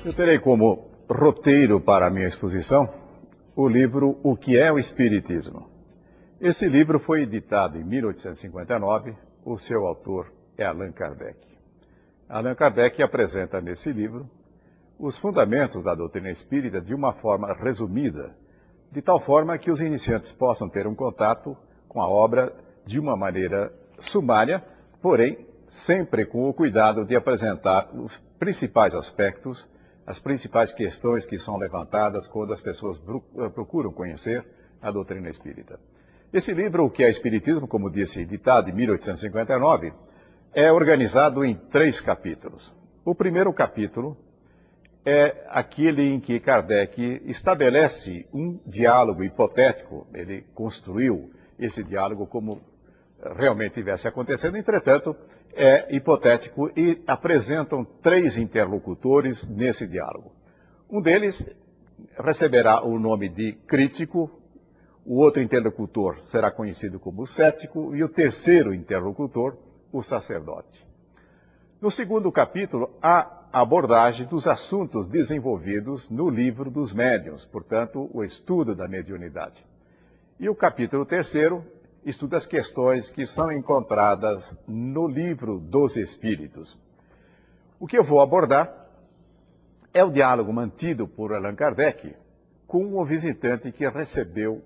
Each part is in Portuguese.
Eu terei como roteiro para a minha exposição o livro O que é o Espiritismo. Esse livro foi editado em 1859, o seu autor é Allan Kardec. Allan Kardec apresenta nesse livro os fundamentos da doutrina espírita de uma forma resumida, de tal forma que os iniciantes possam ter um contato com a obra de uma maneira sumária, porém sempre com o cuidado de apresentar os principais aspectos, as principais questões que são levantadas quando as pessoas procuram conhecer a doutrina espírita. Esse livro, O que é Espiritismo, como disse, editado em 1859, é organizado em 3 capítulos. O primeiro capítulo é aquele em que Kardec estabelece um diálogo hipotético. Ele construiu esse diálogo como realmente estivesse acontecendo, entretanto, é hipotético e apresentam 3 interlocutores nesse diálogo. Um deles receberá o nome de crítico, o outro interlocutor será conhecido como cético e o terceiro interlocutor, o sacerdote. No segundo capítulo, há a abordagem dos assuntos desenvolvidos no livro dos médiuns, portanto, o estudo da mediunidade. E o capítulo terceiro estuda as questões que são encontradas no livro dos Espíritos. O que eu vou abordar é o diálogo mantido por Allan Kardec com o visitante que recebeu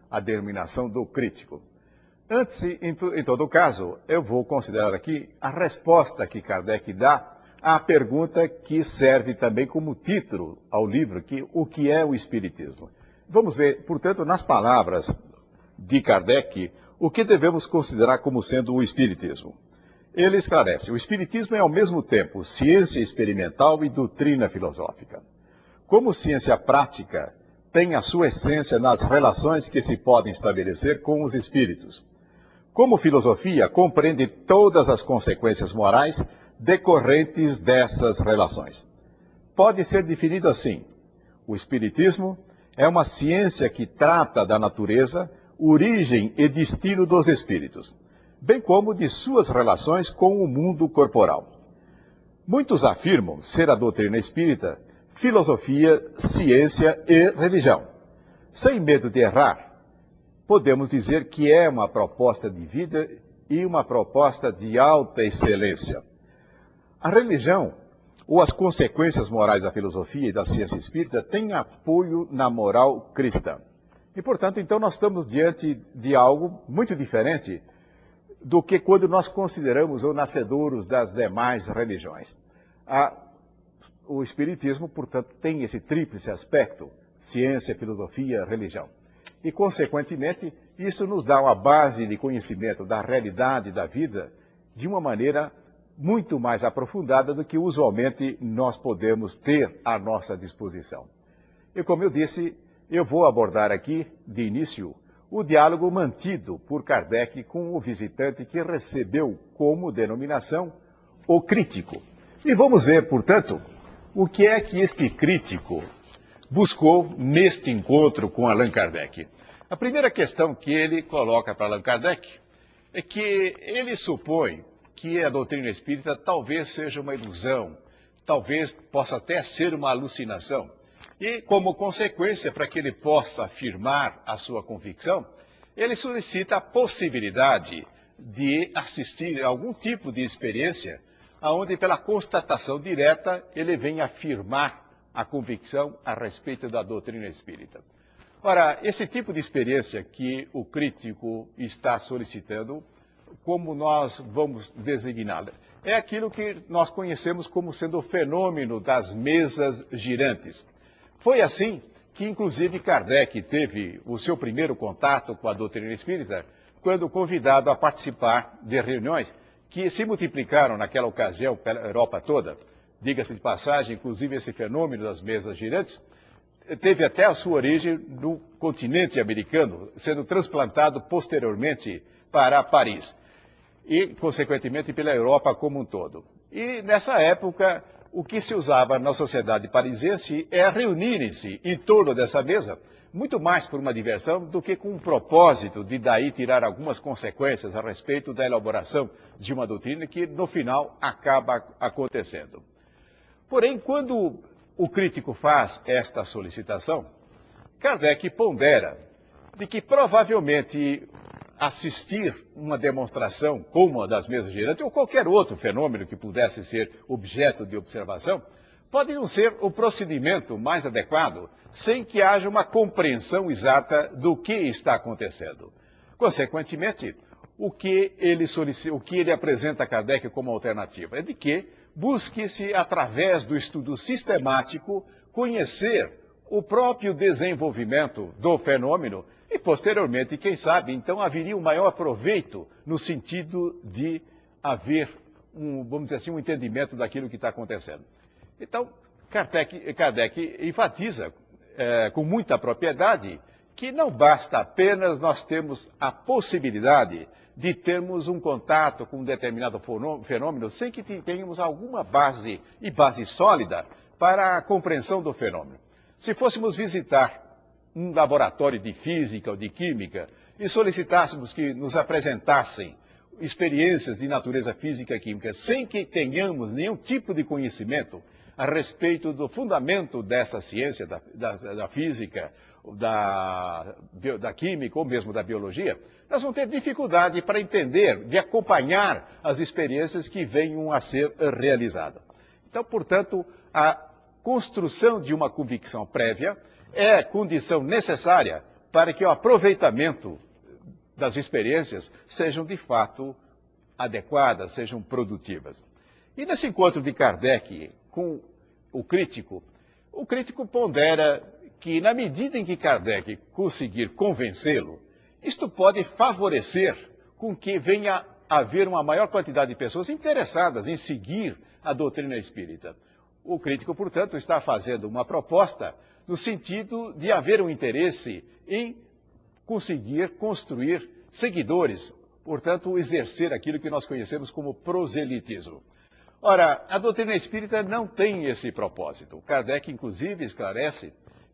a denominação do crítico. Antes, em todo caso, eu vou considerar aqui a resposta que Kardec dá à pergunta que serve também como título ao livro, o que é o Espiritismo. Vamos ver, portanto, nas palavras de Kardec, o que devemos considerar como sendo o Espiritismo. Ele esclarece: o Espiritismo é ao mesmo tempo ciência experimental e doutrina filosófica. Como ciência prática, tem a sua essência nas relações que se podem estabelecer com os espíritos. Como filosofia, compreende todas as consequências morais decorrentes dessas relações. Pode ser definido assim: o Espiritismo é uma ciência que trata da natureza, origem e destino dos espíritos, bem como de suas relações com o mundo corporal. Muitos afirmam ser a doutrina espírita filosofia, ciência e religião. Sem medo de errar, podemos dizer que é uma proposta de vida e uma proposta de alta excelência. A religião, ou as consequências morais da filosofia e da ciência espírita, têm apoio na moral cristã. E, portanto, então, nós estamos diante de algo muito diferente do que quando nós consideramos o nascedouros das demais religiões. O Espiritismo, portanto, tem esse tríplice aspecto: ciência, filosofia, religião. E, consequentemente, isso nos dá uma base de conhecimento da realidade da vida de uma maneira muito mais aprofundada do que usualmente nós podemos ter à nossa disposição. E, como eu disse, eu vou abordar aqui, de início, o diálogo mantido por Kardec com o visitante que recebeu como denominação o crítico. E vamos ver, portanto, o que é que este crítico buscou neste encontro com Allan Kardec. A primeira questão que ele coloca para Allan Kardec é que ele supõe que a doutrina espírita talvez seja uma ilusão, talvez possa até ser uma alucinação. E, como consequência, para que ele possa afirmar a sua convicção, ele solicita a possibilidade de assistir a algum tipo de experiência onde, pela constatação direta, ele vem afirmar a convicção a respeito da doutrina espírita. Ora, esse tipo de experiência que o crítico está solicitando, como nós vamos designá-la? É aquilo que nós conhecemos como sendo o fenômeno das mesas girantes. Foi assim que, inclusive, Kardec teve o seu primeiro contato com a doutrina espírita, quando convidado a participar de reuniões que se multiplicaram naquela ocasião pela Europa toda. Diga-se de passagem, inclusive, esse fenômeno das mesas girantes teve até a sua origem no continente americano, sendo transplantado posteriormente para Paris e, consequentemente, pela Europa como um todo. E, nessa época, o que se usava na sociedade parisiense é reunirem-se em torno dessa mesa, muito mais por uma diversão do que com um propósito de daí tirar algumas consequências a respeito da elaboração de uma doutrina que, no final, acaba acontecendo. Porém, quando o crítico faz esta solicitação, Kardec pondera de que provavelmente assistir uma demonstração como a das mesas girantes ou qualquer outro fenômeno que pudesse ser objeto de observação, pode não ser o procedimento mais adequado sem que haja uma compreensão exata do que está acontecendo. Consequentemente, o que ele apresenta a Kardec como alternativa é de que busque-se, através do estudo sistemático, conhecer o próprio desenvolvimento do fenômeno e, posteriormente, quem sabe, então haveria um maior proveito no sentido de haver vamos dizer assim, um entendimento daquilo que está acontecendo. Então, Kardec enfatiza com muita propriedade que não basta apenas nós termos a possibilidade de termos um contato com um determinado fenômeno sem que tenhamos alguma base, e base sólida, para a compreensão do fenômeno. Se fôssemos visitar um laboratório de física ou de química e solicitássemos que nos apresentassem experiências de natureza física e química sem que tenhamos nenhum tipo de conhecimento a respeito do fundamento dessa ciência, da física, da química ou mesmo da biologia, nós vamos ter dificuldade para entender, de acompanhar as experiências que venham a ser realizadas. Então, portanto, a construção de uma convicção prévia é condição necessária para que o aproveitamento das experiências sejam de fato adequadas, sejam produtivas. E nesse encontro de Kardec com o crítico pondera que, na medida em que Kardec conseguir convencê-lo, isto pode favorecer com que venha a haver uma maior quantidade de pessoas interessadas em seguir a doutrina espírita. O crítico, portanto, está fazendo uma proposta no sentido de haver um interesse em conseguir construir seguidores, portanto, exercer aquilo que nós conhecemos como proselitismo. Ora, a doutrina espírita não tem esse propósito. Kardec, inclusive, esclarece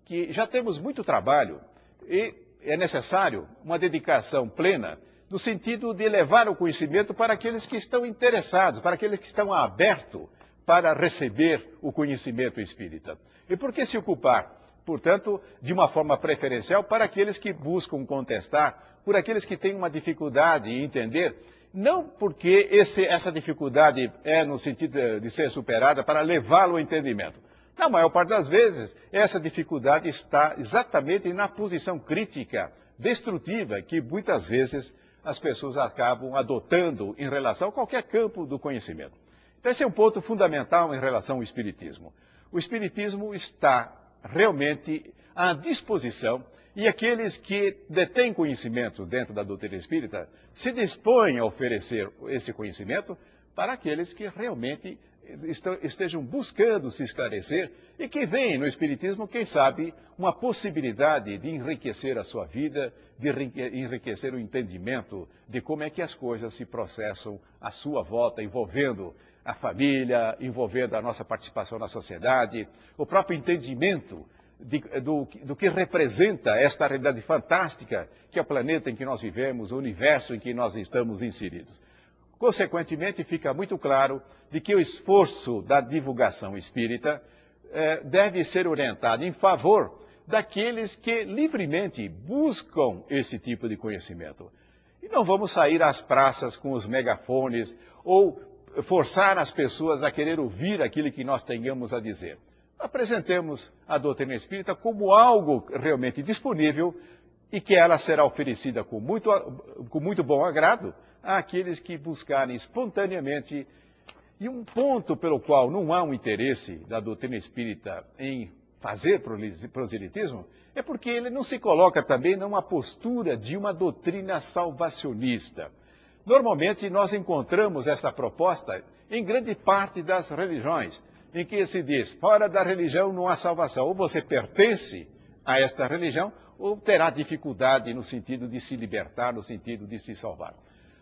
que já temos muito trabalho e é necessário uma dedicação plena no sentido de levar o conhecimento para aqueles que estão interessados, para aqueles que estão abertos para receber o conhecimento espírita. E por que se ocupar, portanto, de uma forma preferencial para aqueles que buscam contestar, por aqueles que têm uma dificuldade em entender, não porque essa dificuldade é no sentido de ser superada para levá-lo ao entendimento. Na maior parte das vezes, essa dificuldade está exatamente na posição crítica, destrutiva, que muitas vezes as pessoas acabam adotando em relação a qualquer campo do conhecimento. Então, esse é um ponto fundamental em relação ao Espiritismo. O Espiritismo está realmente à disposição e aqueles que detêm conhecimento dentro da doutrina espírita se dispõem a oferecer esse conhecimento para aqueles que realmente estejam buscando se esclarecer e que veem no Espiritismo, quem sabe, uma possibilidade de enriquecer a sua vida, de enriquecer o entendimento de como é que as coisas se processam à sua volta, envolvendo a família, envolvendo a nossa participação na sociedade, o próprio entendimento do que representa esta realidade fantástica que é o planeta em que nós vivemos, o universo em que nós estamos inseridos. Consequentemente, fica muito claro de que o esforço da divulgação espírita deve ser orientado em favor daqueles que livremente buscam esse tipo de conhecimento. E não vamos sair às praças com os megafones ou forçar as pessoas a querer ouvir aquilo que nós tenhamos a dizer. Apresentemos a doutrina espírita como algo realmente disponível e que ela será oferecida com muito bom agrado àqueles que buscarem espontaneamente. E um ponto pelo qual não há um interesse da doutrina espírita em fazer proselitismo é porque ele não se coloca também numa postura de uma doutrina salvacionista. Normalmente nós encontramos essa proposta em grande parte das religiões, em que se diz, fora da religião não há salvação. Ou você pertence a esta religião, ou terá dificuldade no sentido de se libertar, no sentido de se salvar.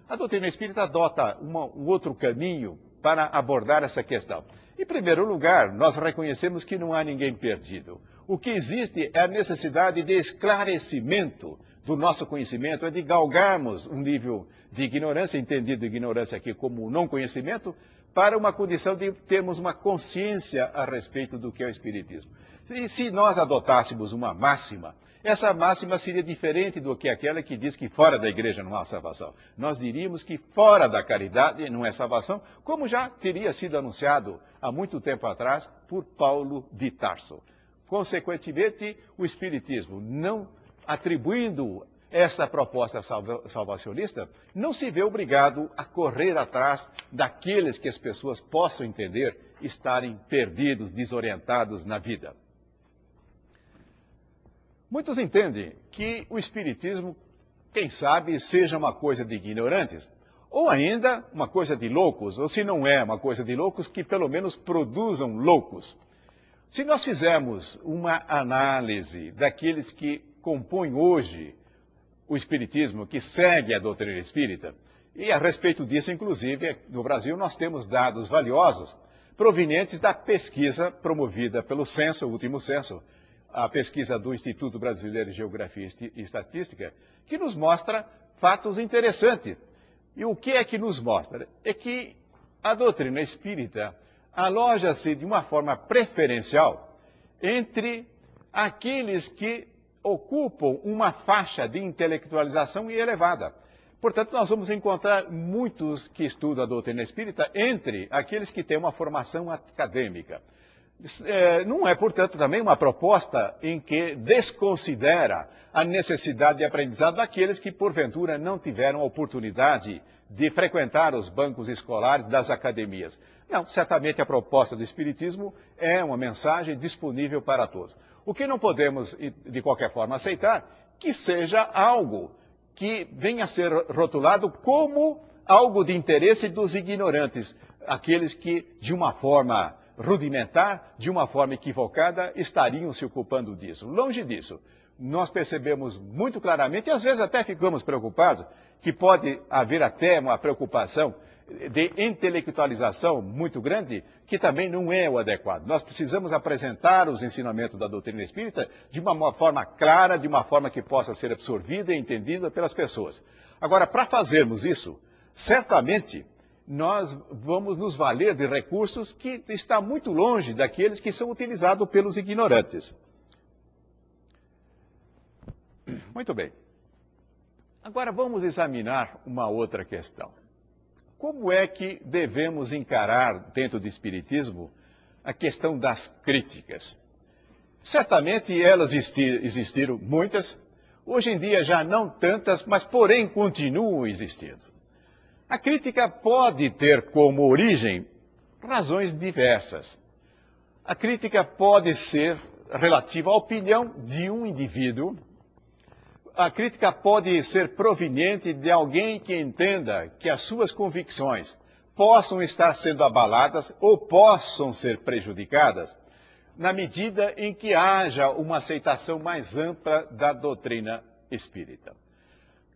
A doutrina espírita adota um outro caminho para abordar essa questão. Em primeiro lugar, nós reconhecemos que não há ninguém perdido. O que existe é a necessidade de esclarecimento do nosso conhecimento, é de galgarmos um nível de ignorância, entendido ignorância aqui como não conhecimento, para uma condição de termos uma consciência a respeito do que é o Espiritismo. E se nós adotássemos uma máxima, essa máxima seria diferente do que aquela que diz que fora da igreja não há salvação. Nós diríamos que fora da caridade não é salvação, como já teria sido anunciado há muito tempo atrás por Paulo de Tarso. Consequentemente, o Espiritismo, não atribuindo essa proposta salvacionista, não se vê obrigado a correr atrás daqueles que as pessoas possam entender estarem perdidos, desorientados na vida. Muitos entendem que o Espiritismo, quem sabe, seja uma coisa de ignorantes, ou ainda uma coisa de loucos, ou se não é uma coisa de loucos, que pelo menos produzam loucos. Se nós fizermos uma análise daqueles que compõem hoje o Espiritismo, que segue a doutrina espírita, e a respeito disso, inclusive, no Brasil, nós temos dados valiosos provenientes da pesquisa promovida pelo Censo, o último censo, a pesquisa do Instituto Brasileiro de Geografia e Estatística, que nos mostra fatos interessantes. E o que é que nos mostra? É que a doutrina espírita aloja-se de uma forma preferencial entre aqueles que ocupam uma faixa de intelectualização elevada. Portanto, nós vamos encontrar muitos que estudam a doutrina espírita entre aqueles que têm uma formação acadêmica. Não é, portanto, também uma proposta em que desconsidera a necessidade de aprendizado daqueles que, porventura, não tiveram a oportunidade de frequentar os bancos escolares das academias. Não, certamente a proposta do Espiritismo é uma mensagem disponível para todos. O que não podemos, de qualquer forma, aceitar, que seja algo que venha a ser rotulado como algo de interesse dos ignorantes, aqueles que, de uma forma rudimentar, de uma forma equivocada, estariam se ocupando disso. Longe disso. Nós percebemos muito claramente, e às vezes até ficamos preocupados, que pode haver até uma preocupação de intelectualização muito grande, que também não é o adequado. Nós precisamos apresentar os ensinamentos da doutrina espírita de uma forma clara, de uma forma que possa ser absorvida e entendida pelas pessoas. Agora, para fazermos isso, certamente nós vamos nos valer de recursos que estão muito longe daqueles que são utilizados pelos ignorantes. Muito bem. Agora vamos examinar uma outra questão. Como é que devemos encarar, dentro do Espiritismo, a questão das críticas? Certamente elas existiram muitas, hoje em dia já não tantas, mas porém continuam existindo. A crítica pode ter como origem razões diversas. A crítica pode ser relativa à opinião de um indivíduo. A crítica pode ser proveniente de alguém que entenda que as suas convicções possam estar sendo abaladas ou possam ser prejudicadas, na medida em que haja uma aceitação mais ampla da doutrina espírita.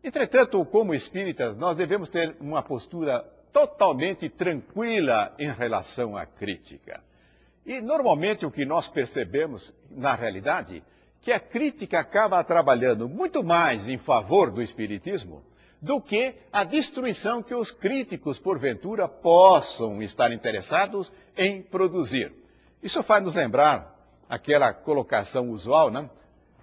Entretanto, como espíritas, nós devemos ter uma postura totalmente tranquila em relação à crítica. E, normalmente, o que nós percebemos, na realidade, que a crítica acaba trabalhando muito mais em favor do espiritismo do que a destruição que os críticos, porventura, possam estar interessados em produzir. Isso faz nos lembrar aquela colocação usual, né?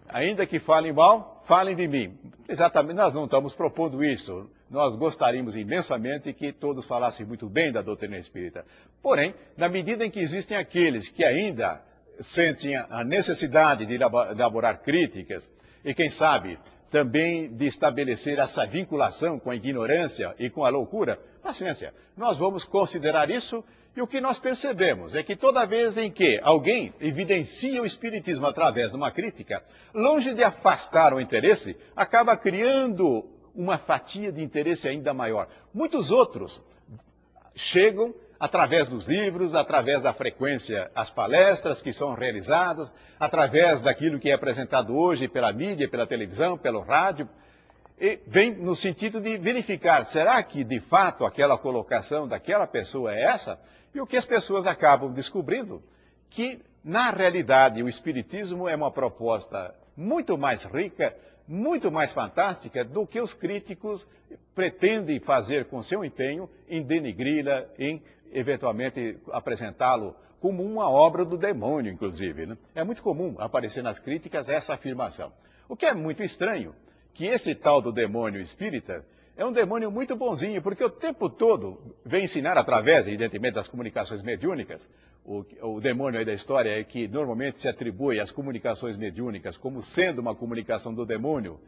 Ainda que falem mal, falem de mim. Exatamente, nós não estamos propondo isso. Nós gostaríamos imensamente que todos falassem muito bem da doutrina espírita. Porém, na medida em que existem aqueles que ainda sentem a necessidade de elaborar críticas e, quem sabe, também de estabelecer essa vinculação com a ignorância e com a loucura, paciência, nós vamos considerar isso. E o que nós percebemos é que toda vez em que alguém evidencia o espiritismo através de uma crítica, longe de afastar o interesse, acaba criando uma fatia de interesse ainda maior. Muitos outros chegam através dos livros, através da frequência às palestras que são realizadas, através daquilo que é apresentado hoje pela mídia, pela televisão, pelo rádio, e vem no sentido de verificar, será que de fato aquela colocação daquela pessoa é essa? E o que as pessoas acabam descobrindo, que na realidade o espiritismo é uma proposta muito mais rica, muito mais fantástica do que os críticos pretendem fazer com seu empenho em denigri-la, em eventualmente apresentá-lo como uma obra do demônio, inclusive, né? É muito comum aparecer nas críticas essa afirmação. O que é muito estranho, que esse tal do demônio espírita é um demônio muito bonzinho, porque o tempo todo vem ensinar através, evidentemente, das comunicações mediúnicas. O demônio aí da história é que normalmente se atribui às comunicações mediúnicas como sendo uma comunicação do demônio.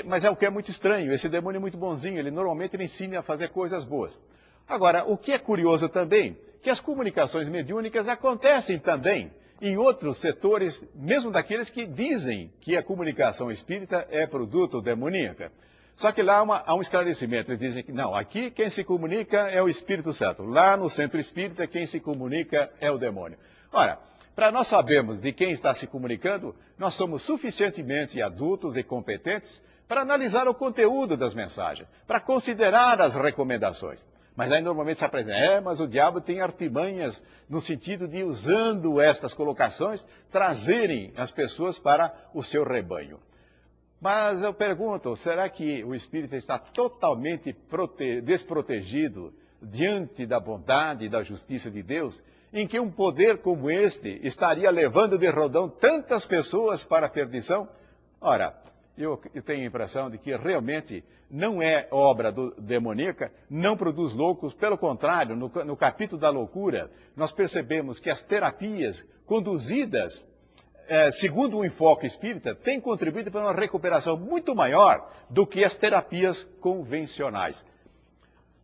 Mas é o que é muito estranho, esse demônio é muito bonzinho, ele normalmente ensina a fazer coisas boas. Agora, o que é curioso também, que as comunicações mediúnicas acontecem também em outros setores, mesmo daqueles que dizem que a comunicação espírita é produto demoníaca. Só que lá há um esclarecimento, eles dizem que não, aqui quem se comunica é o Espírito Santo, lá no centro espírita quem se comunica é o demônio. Ora, para nós sabermos de quem está se comunicando, nós somos suficientemente adultos e competentes para analisar o conteúdo das mensagens, para considerar as recomendações. Mas aí normalmente se apresenta, mas o diabo tem artimanhas no sentido de, usando estas colocações, trazerem as pessoas para o seu rebanho. Mas eu pergunto, será que o espírita está totalmente desprotegido diante da bondade e da justiça de Deus, em que um poder como este estaria levando de rodão tantas pessoas para a perdição? Ora, eu tenho a impressão de que realmente não é obra demoníaca, não produz loucos, pelo contrário, no capítulo da loucura, nós percebemos que as terapias conduzidas segundo o enfoque espírita, têm contribuído para uma recuperação muito maior do que as terapias convencionais.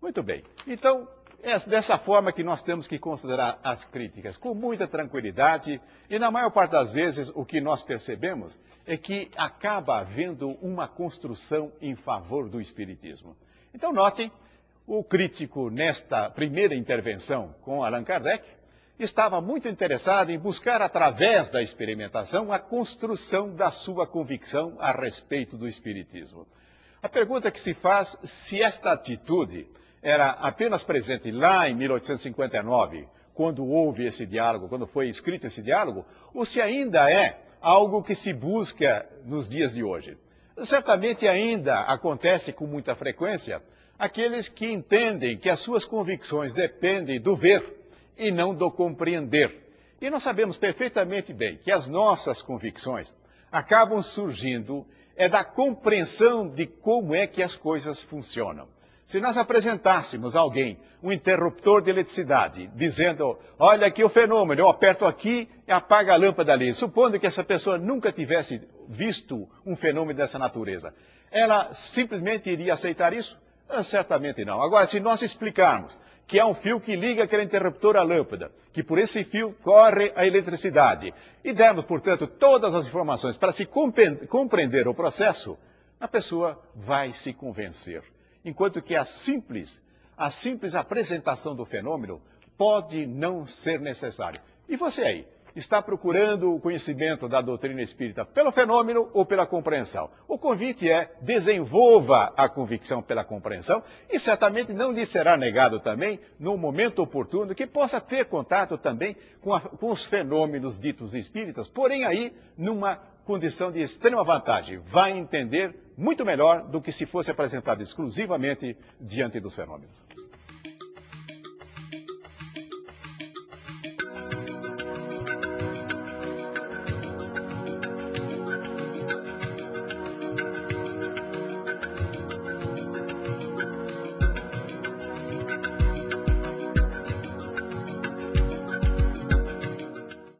Muito bem, então é dessa forma que nós temos que considerar as críticas, com muita tranquilidade, e na maior parte das vezes o que nós percebemos é que acaba havendo uma construção em favor do espiritismo. Então notem, o crítico nesta primeira intervenção com Allan Kardec estava muito interessado em buscar através da experimentação a construção da sua convicção a respeito do espiritismo. A pergunta que se faz, se esta atitude era apenas presente lá em 1859, quando houve esse diálogo, quando foi escrito esse diálogo, ou se ainda é algo que se busca nos dias de hoje. Certamente ainda acontece com muita frequência aqueles que entendem que as suas convicções dependem do ver e não do compreender. E nós sabemos perfeitamente bem que as nossas convicções acabam surgindo da compreensão de como é que as coisas funcionam. Se nós apresentássemos a alguém um interruptor de eletricidade, dizendo, olha aqui o fenômeno, eu aperto aqui e apaga a lâmpada ali, supondo que essa pessoa nunca tivesse visto um fenômeno dessa natureza, ela simplesmente iria aceitar isso? Certamente não. Agora, se nós explicarmos que há um fio que liga aquele interruptor à lâmpada, que por esse fio corre a eletricidade, e dermos, portanto, todas as informações para se compreender o processo, a pessoa vai se convencer. Enquanto que a simples apresentação do fenômeno pode não ser necessária. E você aí? Está procurando o conhecimento da doutrina espírita pelo fenômeno ou pela compreensão? O convite é, desenvolva a convicção pela compreensão e certamente não lhe será negado também, no momento oportuno, que possa ter contato também com os fenômenos ditos espíritas, porém aí numa condição de extrema vantagem. Vai entender muito melhor do que se fosse apresentado exclusivamente diante dos fenômenos.